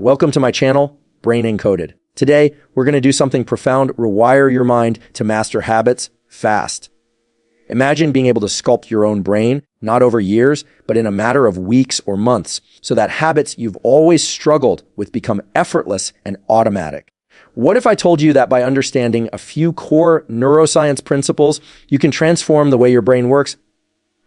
Welcome to my channel, Brain Encoded. Today, we're going to do something profound, rewire your mind to master habits fast. Imagine being able to sculpt your own brain, not over years, but in a matter of weeks or months, so that habits you've always struggled with become effortless and automatic. What if I told you that by understanding a few core neuroscience principles, you can transform the way your brain works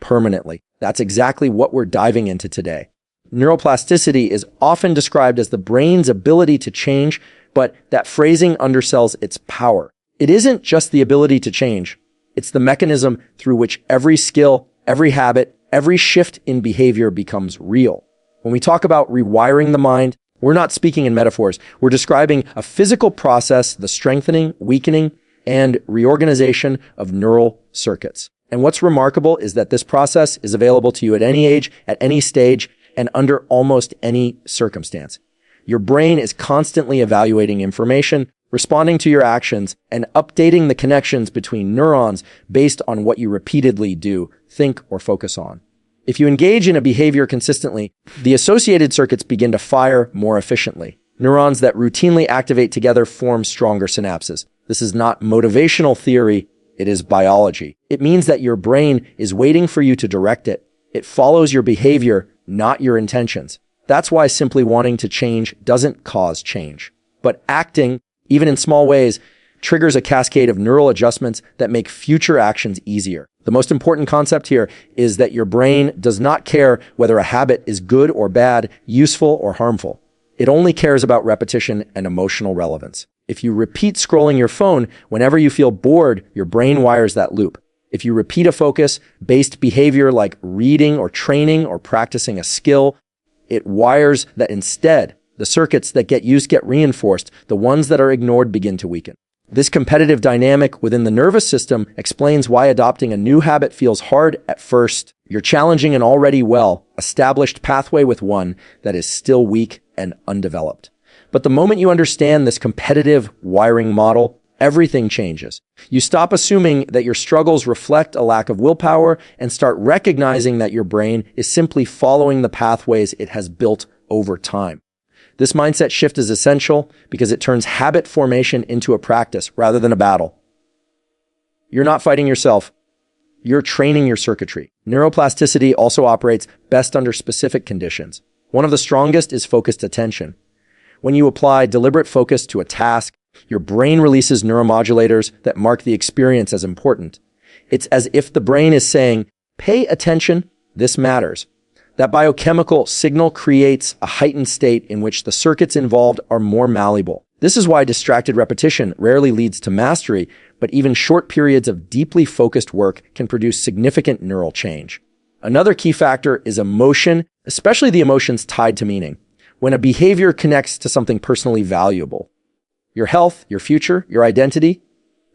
permanently? That's exactly what we're diving into today. Neuroplasticity is often described as the brain's ability to change, but that phrasing undersells its power. It isn't just the ability to change. It's the mechanism through which every skill, every habit, every shift in behavior becomes real. When we talk about rewiring the mind, we're not speaking in metaphors. We're describing a physical process, the strengthening, weakening, and reorganization of neural circuits. And what's remarkable is that this process is available to you at any age, at any stage, and under almost any circumstance. Your brain is constantly evaluating information, responding to your actions, and updating the connections between neurons based on what you repeatedly do, think, or focus on. If you engage in a behavior consistently, the associated circuits begin to fire more efficiently. Neurons that routinely activate together form stronger synapses. This is not motivational theory, it is biology. It means that your brain is waiting for you to direct it. It follows your behavior, not your intentions. That's why simply wanting to change doesn't cause change. But acting, even in small ways, triggers a cascade of neural adjustments that make future actions easier. The most important concept here is that your brain does not care whether a habit is good or bad, useful or harmful. It only cares about repetition and emotional relevance. If you repeat scrolling your phone whenever you feel bored, your brain wires that loop. If you repeat a focus-based behavior like reading or training or practicing a skill, it wires that instead. The circuits that get used get reinforced. The ones that are ignored begin to weaken. This competitive dynamic within the nervous system explains why adopting a new habit feels hard at first. You're challenging an already well-established pathway with one that is still weak and undeveloped. But the moment you understand this competitive wiring model, everything changes. You stop assuming that your struggles reflect a lack of willpower and start recognizing that your brain is simply following the pathways it has built over time. This mindset shift is essential because it turns habit formation into a practice rather than a battle. You're not fighting yourself. You're training your circuitry. Neuroplasticity also operates best under specific conditions. One of the strongest is focused attention. When you apply deliberate focus to a task, your brain releases neuromodulators that mark the experience as important. It's as if the brain is saying, pay attention, this matters. That biochemical signal creates a heightened state in which the circuits involved are more malleable. This is why distracted repetition rarely leads to mastery, but even short periods of deeply focused work can produce significant neural change. Another key factor is emotion, especially the emotions tied to meaning. When a behavior connects to something personally valuable, your health, your future, your identity,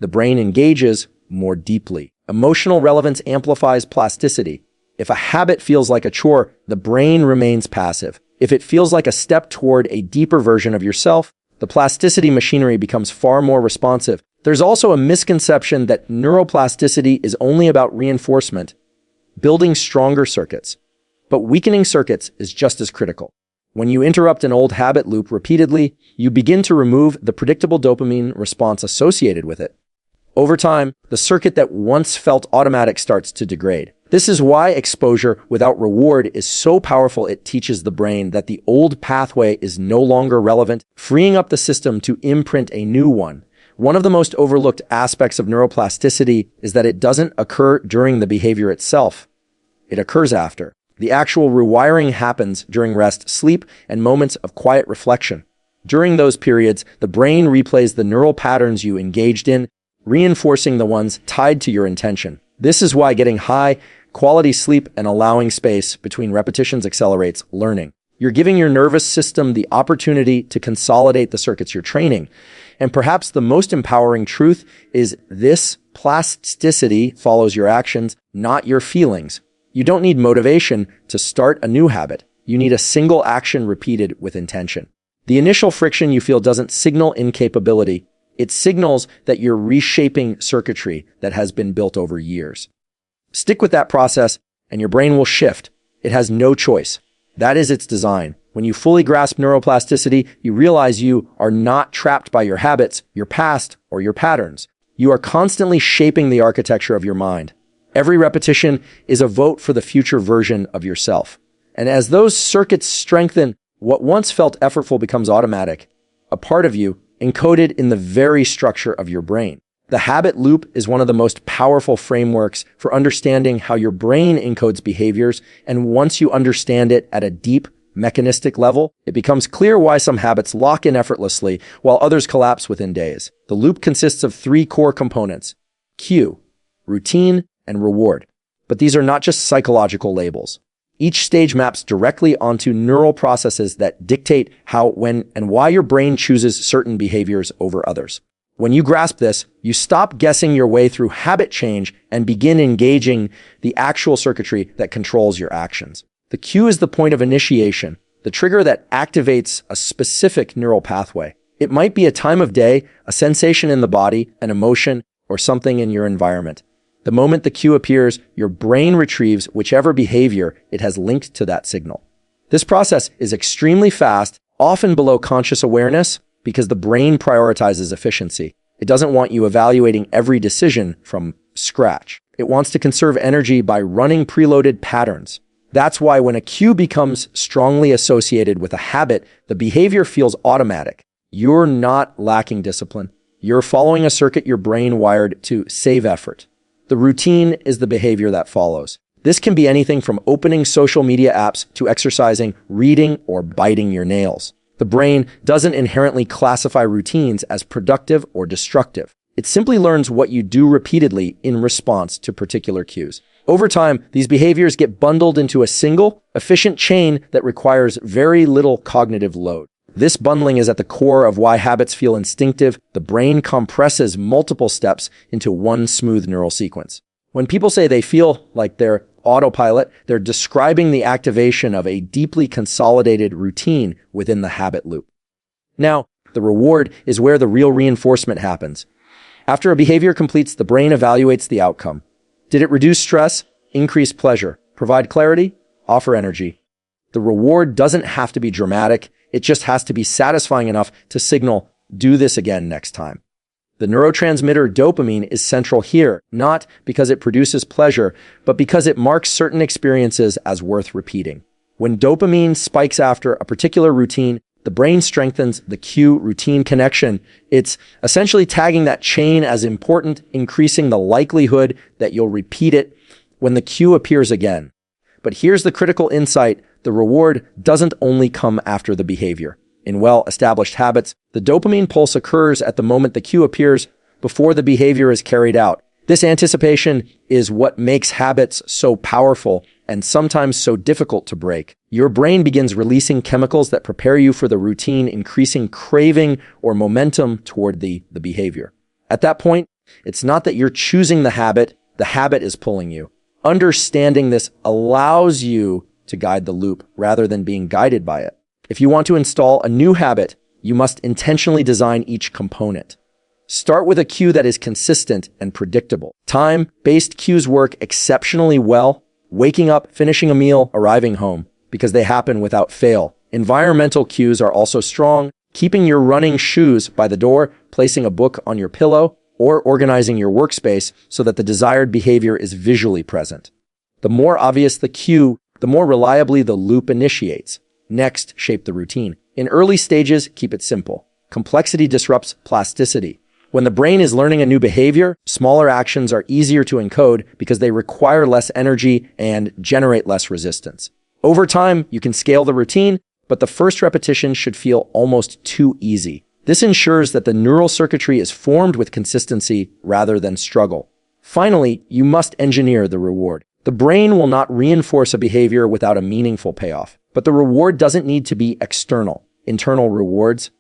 the brain engages more deeply. Emotional relevance amplifies plasticity. If a habit feels like a chore, the brain remains passive. If it feels like a step toward a deeper version of yourself, the plasticity machinery becomes far more responsive. There's also a misconception that neuroplasticity is only about reinforcement, building stronger circuits. But weakening circuits is just as critical. When you interrupt an old habit loop repeatedly, you begin to remove the predictable dopamine response associated with it. Over time, the circuit that once felt automatic starts to degrade. This is why exposure without reward is so powerful. It teaches the brain that the old pathway is no longer relevant, freeing up the system to imprint a new one. One of the most overlooked aspects of neuroplasticity is that it doesn't occur during the behavior itself. It occurs after. The actual rewiring happens during rest, sleep, and moments of quiet reflection. During those periods, the brain replays the neural patterns you engaged in, reinforcing the ones tied to your intention. This is why getting high-quality sleep and allowing space between repetitions accelerates learning. You're giving your nervous system the opportunity to consolidate the circuits you're training. And perhaps the most empowering truth is this: plasticity follows your actions, not your feelings. You don't need motivation to start a new habit. You need a single action repeated with intention. The initial friction you feel doesn't signal incapability. It signals that you're reshaping circuitry that has been built over years. Stick with that process and your brain will shift. It has no choice. That is its design. When you fully grasp neuroplasticity, you realize you are not trapped by your habits, your past, or your patterns. You are constantly shaping the architecture of your mind. Every repetition is a vote for the future version of yourself. And as those circuits strengthen, what once felt effortful becomes automatic, a part of you encoded in the very structure of your brain. The habit loop is one of the most powerful frameworks for understanding how your brain encodes behaviors, and once you understand it at a deep, mechanistic level, it becomes clear why some habits lock in effortlessly while others collapse within days. The loop consists of three core components: cue, routine, and reward. But these are not just psychological labels. Each stage maps directly onto neural processes that dictate how, when, and why your brain chooses certain behaviors over others. When you grasp this, you stop guessing your way through habit change and begin engaging the actual circuitry that controls your actions. The cue is the point of initiation, the trigger that activates a specific neural pathway. It might be a time of day, a sensation in the body, an emotion, or something in your environment. The moment the cue appears, your brain retrieves whichever behavior it has linked to that signal. This process is extremely fast, often below conscious awareness, because the brain prioritizes efficiency. It doesn't want you evaluating every decision from scratch. It wants to conserve energy by running preloaded patterns. That's why when a cue becomes strongly associated with a habit, the behavior feels automatic. You're not lacking discipline. You're following a circuit your brain wired to save effort. The routine is the behavior that follows. This can be anything from opening social media apps to exercising, reading, or biting your nails. The brain doesn't inherently classify routines as productive or destructive. It simply learns what you do repeatedly in response to particular cues. Over time, these behaviors get bundled into a single, efficient chain that requires very little cognitive load. This bundling is at the core of why habits feel instinctive. The brain compresses multiple steps into one smooth neural sequence. When people say they feel like they're autopilot, they're describing the activation of a deeply consolidated routine within the habit loop. Now, the reward is where the real reinforcement happens. After a behavior completes, the brain evaluates the outcome. Did it reduce stress, increase pleasure, provide clarity, offer energy? The reward doesn't have to be dramatic. It just has to be satisfying enough to signal, do this again next time. The neurotransmitter dopamine is central here, not because it produces pleasure, but because it marks certain experiences as worth repeating. When dopamine spikes after a particular routine, the brain strengthens the cue-routine connection. It's essentially tagging that chain as important, increasing the likelihood that you'll repeat it when the cue appears again. But here's the critical insight: the reward doesn't only come after the behavior. In well-established habits, the dopamine pulse occurs at the moment the cue appears, before the behavior is carried out. This anticipation is what makes habits so powerful and sometimes so difficult to break. Your brain begins releasing chemicals that prepare you for the routine, increasing craving or momentum toward the behavior. At that point, it's not that you're choosing the habit is pulling you. Understanding this allows you to guide the loop rather than being guided by it. If you want to install a new habit, you must intentionally design each component. Start with a cue that is consistent and predictable. Time-based cues work exceptionally well. Waking up, finishing a meal, arriving home, because they happen without fail. Environmental cues are also strong. Keeping your running shoes by the door, placing a book on your pillow, or organizing your workspace so that the desired behavior is visually present. The more obvious the cue, the more reliably the loop initiates. Next, shape the routine. In early stages, keep it simple. Complexity disrupts plasticity. When the brain is learning a new behavior, smaller actions are easier to encode because they require less energy and generate less resistance. Over time, you can scale the routine, but the first repetition should feel almost too easy. This ensures that the neural circuitry is formed with consistency rather than struggle. Finally, you must engineer the reward. The brain will not reinforce a behavior without a meaningful payoff, but the reward doesn't need to be external. Internal rewards,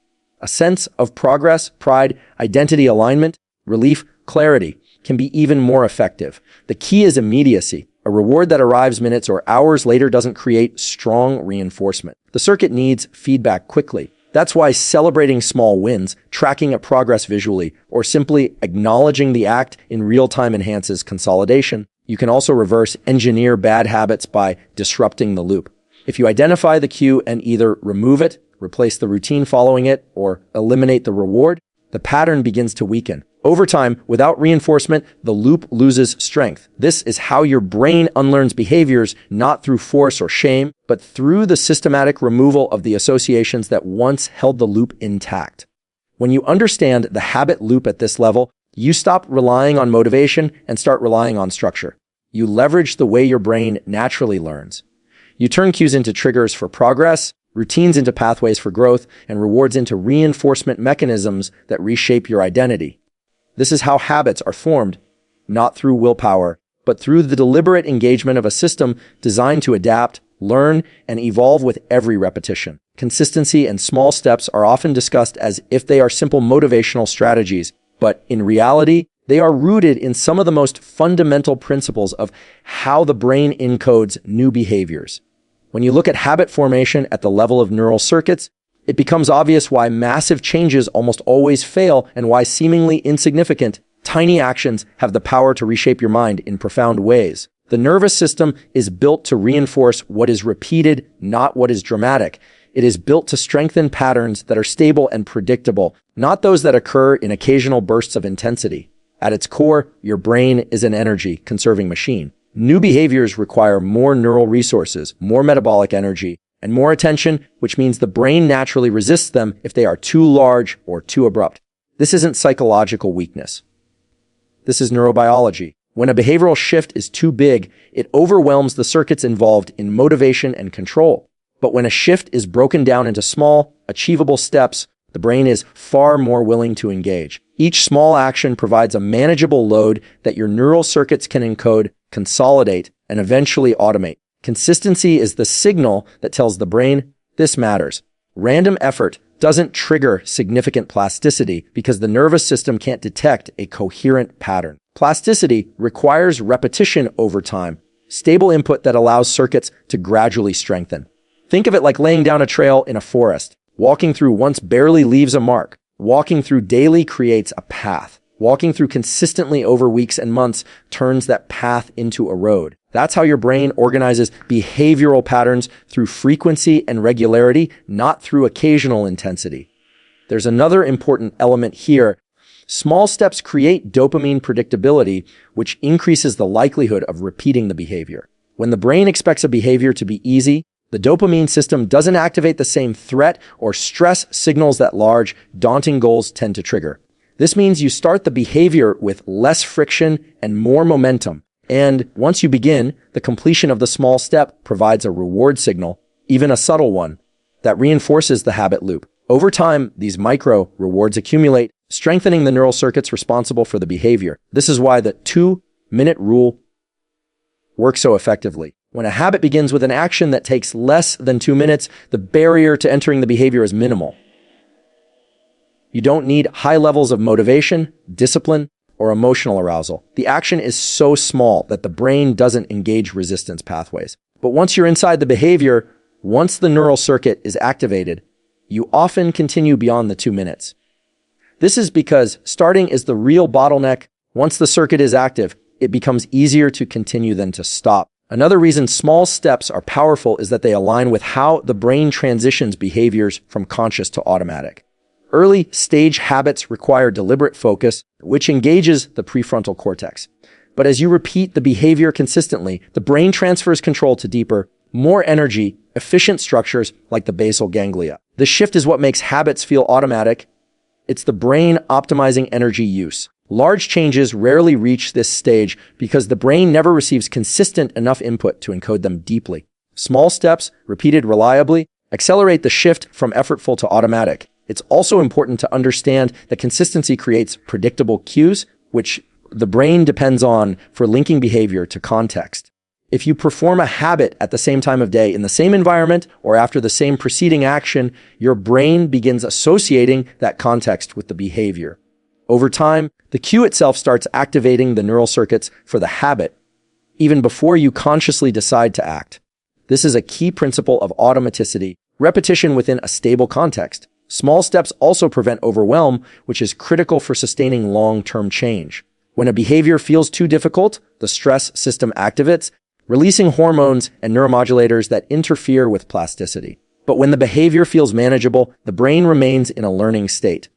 a sense of progress, pride, identity alignment, relief, clarity, can be even more effective. The key is immediacy. A reward that arrives minutes or hours later doesn't create strong reinforcement. The circuit needs feedback quickly. That's why celebrating small wins, tracking a progress visually, or simply acknowledging the act in real time enhances consolidation. You can also reverse engineer bad habits by disrupting the loop. If you identify the cue and either remove it, replace the routine following it, or eliminate the reward, the pattern begins to weaken. Over time, without reinforcement, the loop loses strength. This is how your brain unlearns behaviors, not through force or shame, but through the systematic removal of the associations that once held the loop intact. When you understand the habit loop at this level, you stop relying on motivation and start relying on structure. You leverage the way your brain naturally learns. You turn cues into triggers for progress, routines into pathways for growth, and rewards into reinforcement mechanisms that reshape your identity. This is how habits are formed, not through willpower, but through the deliberate engagement of a system designed to adapt, learn, and evolve with every repetition. Consistency and small steps are often discussed as if they are simple motivational strategies, but in reality, they are rooted in some of the most fundamental principles of how the brain encodes new behaviors. When you look at habit formation at the level of neural circuits, it becomes obvious why massive changes almost always fail and why seemingly insignificant, tiny actions have the power to reshape your mind in profound ways. The nervous system is built to reinforce what is repeated, not what is dramatic. It is built to strengthen patterns that are stable and predictable, not those that occur in occasional bursts of intensity. At its core, your brain is an energy-conserving machine. New behaviors require more neural resources, more metabolic energy, and more attention, which means the brain naturally resists them if they are too large or too abrupt. This isn't psychological weakness. This is neurobiology. When a behavioral shift is too big, it overwhelms the circuits involved in motivation and control. But when a shift is broken down into small, achievable steps, the brain is far more willing to engage. Each small action provides a manageable load that your neural circuits can encode, consolidate, and eventually automate. Consistency is the signal that tells the brain, this matters. Random effort doesn't trigger significant plasticity because the nervous system can't detect a coherent pattern. Plasticity requires repetition over time, stable input that allows circuits to gradually strengthen. Think of it like laying down a trail in a forest. Walking through once barely leaves a mark. Walking through daily creates a path. Walking through consistently over weeks and months turns that path into a road. That's how your brain organizes behavioral patterns, through frequency and regularity, not through occasional intensity. There's another important element here. Small steps create dopamine predictability, which increases the likelihood of repeating the behavior. When the brain expects a behavior to be easy, the dopamine system doesn't activate the same threat or stress signals that large, daunting goals tend to trigger. This means you start the behavior with less friction and more momentum. And once you begin, the completion of the small step provides a reward signal, even a subtle one, that reinforces the habit loop. Over time, these micro rewards accumulate, strengthening the neural circuits responsible for the behavior. This is why the 2-minute rule works so effectively. When a habit begins with an action that takes less than 2 minutes, the barrier to entering the behavior is minimal. You don't need high levels of motivation, discipline, or emotional arousal. The action is so small that the brain doesn't engage resistance pathways. But once you're inside the behavior, once the neural circuit is activated, you often continue beyond the 2 minutes. This is because starting is the real bottleneck. Once the circuit is active, it becomes easier to continue than to stop. Another reason small steps are powerful is that they align with how the brain transitions behaviors from conscious to automatic. Early stage habits require deliberate focus, which engages the prefrontal cortex. But as you repeat the behavior consistently, the brain transfers control to deeper, more energy, efficient structures like the basal ganglia. The shift is what makes habits feel automatic. It's the brain optimizing energy use. Large changes rarely reach this stage because the brain never receives consistent enough input to encode them deeply. Small steps, repeated reliably, accelerate the shift from effortful to automatic. It's also important to understand that consistency creates predictable cues, which the brain depends on for linking behavior to context. If you perform a habit at the same time of day in the same environment or after the same preceding action, your brain begins associating that context with the behavior. Over time, the cue itself starts activating the neural circuits for the habit, even before you consciously decide to act. This is a key principle of automaticity, repetition within a stable context. Small steps also prevent overwhelm, which is critical for sustaining long-term change. When a behavior feels too difficult, the stress system activates, releasing hormones and neuromodulators that interfere with plasticity. But when the behavior feels manageable, the brain remains in a learning state,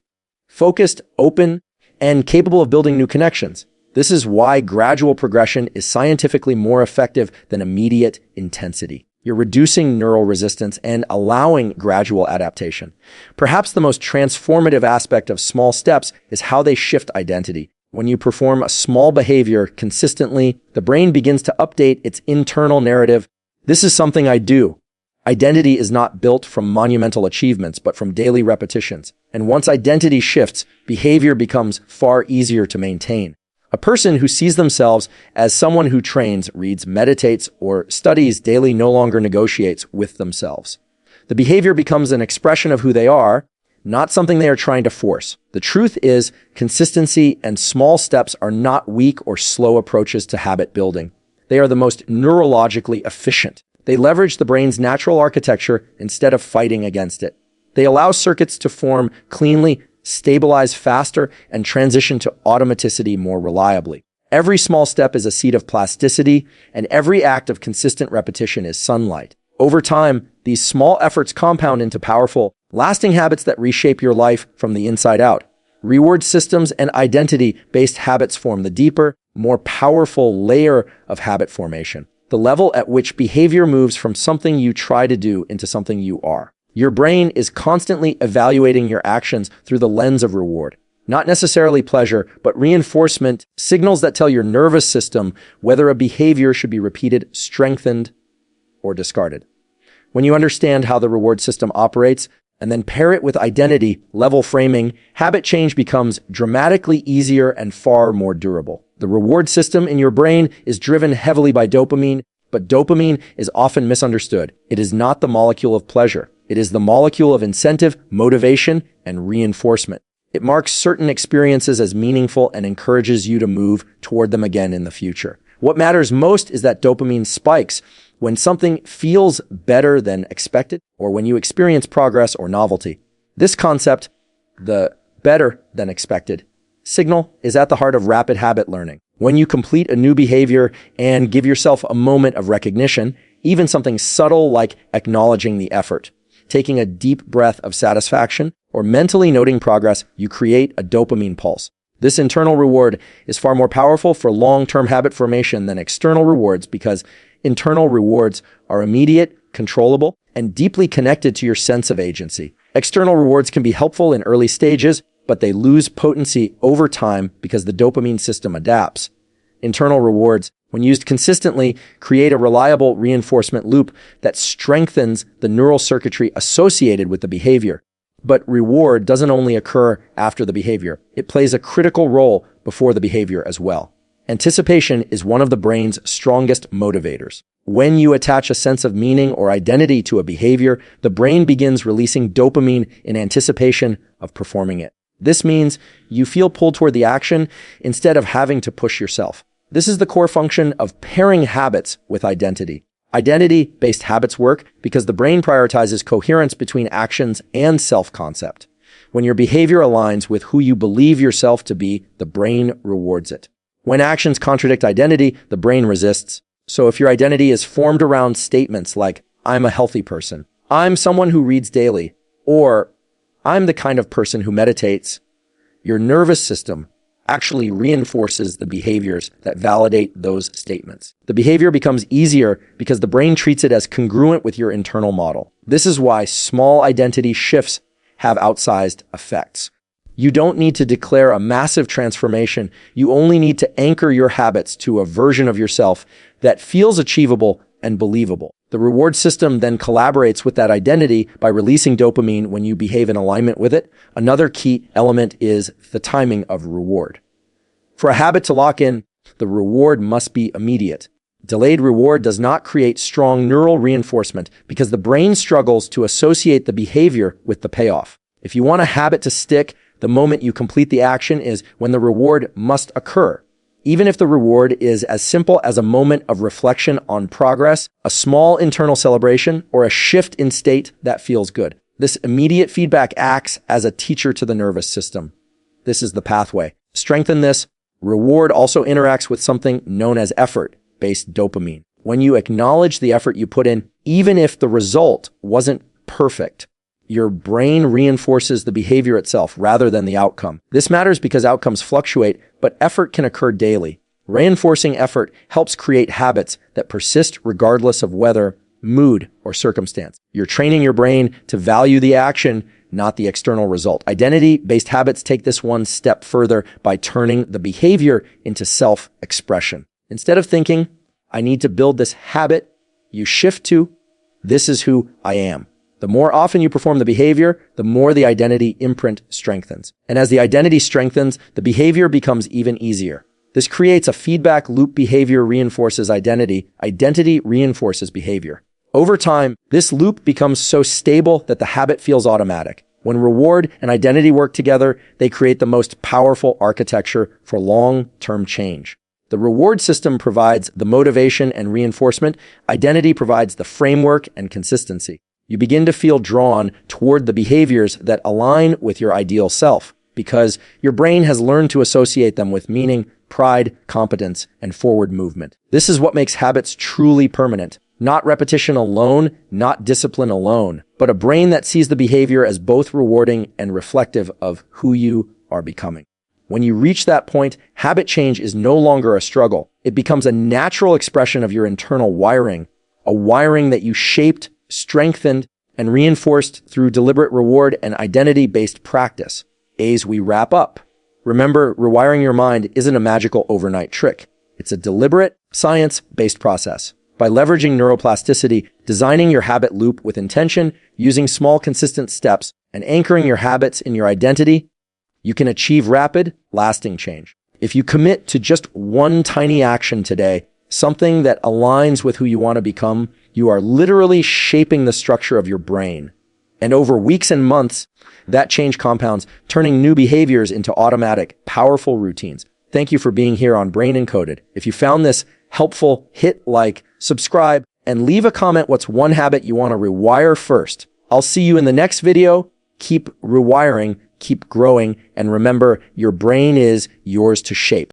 focused, open, and capable of building new connections. This is why gradual progression is scientifically more effective than immediate intensity. You're reducing neural resistance and allowing gradual adaptation. Perhaps the most transformative aspect of small steps is how they shift identity. When you perform a small behavior consistently, the brain begins to update its internal narrative. This is something I do. Identity is not built from monumental achievements, but from daily repetitions. And once identity shifts, behavior becomes far easier to maintain. A person who sees themselves as someone who trains, reads, meditates, or studies daily no longer negotiates with themselves. The behavior becomes an expression of who they are, not something they are trying to force. The truth is, consistency and small steps are not weak or slow approaches to habit building. They are the most neurologically efficient. They leverage the brain's natural architecture instead of fighting against it. They allow circuits to form cleanly, stabilize faster, and transition to automaticity more reliably. Every small step is a seed of plasticity, and every act of consistent repetition is sunlight. Over time, these small efforts compound into powerful, lasting habits that reshape your life from the inside out. Reward systems and identity-based habits form the deeper, more powerful layer of habit formation, the level at which behavior moves from something you try to do into something you are. Your brain is constantly evaluating your actions through the lens of reward, not necessarily pleasure, but reinforcement, signals that tell your nervous system whether a behavior should be repeated, strengthened, or discarded. When you understand how the reward system operates and then pair it with identity, level framing, habit change becomes dramatically easier and far more durable. The reward system in your brain is driven heavily by dopamine, but dopamine is often misunderstood. It is not the molecule of pleasure. It is the molecule of incentive, motivation, and reinforcement. It marks certain experiences as meaningful and encourages you to move toward them again in the future. What matters most is that dopamine spikes when something feels better than expected or when you experience progress or novelty. This concept, the better than expected signal, is at the heart of rapid habit learning. When you complete a new behavior and give yourself a moment of recognition, even something subtle like acknowledging the effort, taking a deep breath of satisfaction, or mentally noting progress, you create a dopamine pulse. This internal reward is far more powerful for long-term habit formation than external rewards because internal rewards are immediate, controllable, and deeply connected to your sense of agency. External rewards can be helpful in early stages, but they lose potency over time because the dopamine system adapts. Internal rewards, when used consistently, create a reliable reinforcement loop that strengthens the neural circuitry associated with the behavior. But reward doesn't only occur after the behavior. It plays a critical role before the behavior as well. Anticipation is one of the brain's strongest motivators. When you attach a sense of meaning or identity to a behavior, the brain begins releasing dopamine in anticipation of performing it. This means you feel pulled toward the action instead of having to push yourself. This is the core function of pairing habits with identity. Identity-based habits work because the brain prioritizes coherence between actions and self-concept. When your behavior aligns with who you believe yourself to be, the brain rewards it. When actions contradict identity, the brain resists. So if your identity is formed around statements like, I'm a healthy person, I'm someone who reads daily, or I'm the kind of person who meditates, your nervous system actually reinforces the behaviors that validate those statements. The behavior becomes easier because the brain treats it as congruent with your internal model. This is why small identity shifts have outsized effects. You don't need to declare a massive transformation. You only need to anchor your habits to a version of yourself that feels achievable and believable. The reward system then collaborates with that identity by releasing dopamine when you behave in alignment with it. Another key element is the timing of reward. For a habit to lock in, the reward must be immediate. Delayed reward does not create strong neural reinforcement because the brain struggles to associate the behavior with the payoff. If you want a habit to stick, the moment you complete the action is when the reward must occur. Even if the reward is as simple as a moment of reflection on progress, a small internal celebration, or a shift in state that feels good. This immediate feedback acts as a teacher to the nervous system. This is the pathway. Strengthen this. Reward also interacts with something known as effort-based dopamine. When you acknowledge the effort you put in, even if the result wasn't perfect, your brain reinforces the behavior itself rather than the outcome. This matters because outcomes fluctuate, but effort can occur daily. Reinforcing effort helps create habits that persist regardless of weather, mood, or circumstance. You're training your brain to value the action, not the external result. Identity-based habits take this one step further by turning the behavior into self-expression. Instead of thinking, I need to build this habit, you shift to, this is who I am. The more often you perform the behavior, the more the identity imprint strengthens. And as the identity strengthens, the behavior becomes even easier. This creates a feedback loop. Behavior reinforces identity. Identity reinforces behavior. Over time, this loop becomes so stable that the habit feels automatic. When reward and identity work together, they create the most powerful architecture for long-term change. The reward system provides the motivation and reinforcement. Identity provides the framework and consistency. You begin to feel drawn toward the behaviors that align with your ideal self because your brain has learned to associate them with meaning, pride, competence, and forward movement. This is what makes habits truly permanent. Not repetition alone, not discipline alone, but a brain that sees the behavior as both rewarding and reflective of who you are becoming. When you reach that point, habit change is no longer a struggle. It becomes a natural expression of your internal wiring, a wiring that you shaped, strengthened, and reinforced through deliberate reward and identity-based practice. As we wrap up, remember, rewiring your mind isn't a magical overnight trick. It's a deliberate, science-based process. By leveraging neuroplasticity, designing your habit loop with intention, using small, consistent steps, and anchoring your habits in your identity, you can achieve rapid, lasting change. If you commit to just one tiny action today, something that aligns with who you want to become, you are literally shaping the structure of your brain. And over weeks and months, that change compounds, turning new behaviors into automatic, powerful routines. Thank you for being here on Brain Encoded. If you found this helpful, hit like, subscribe, and leave a comment what's one habit you want to rewire first. I'll see you in the next video. Keep rewiring, keep growing, and remember, your brain is yours to shape.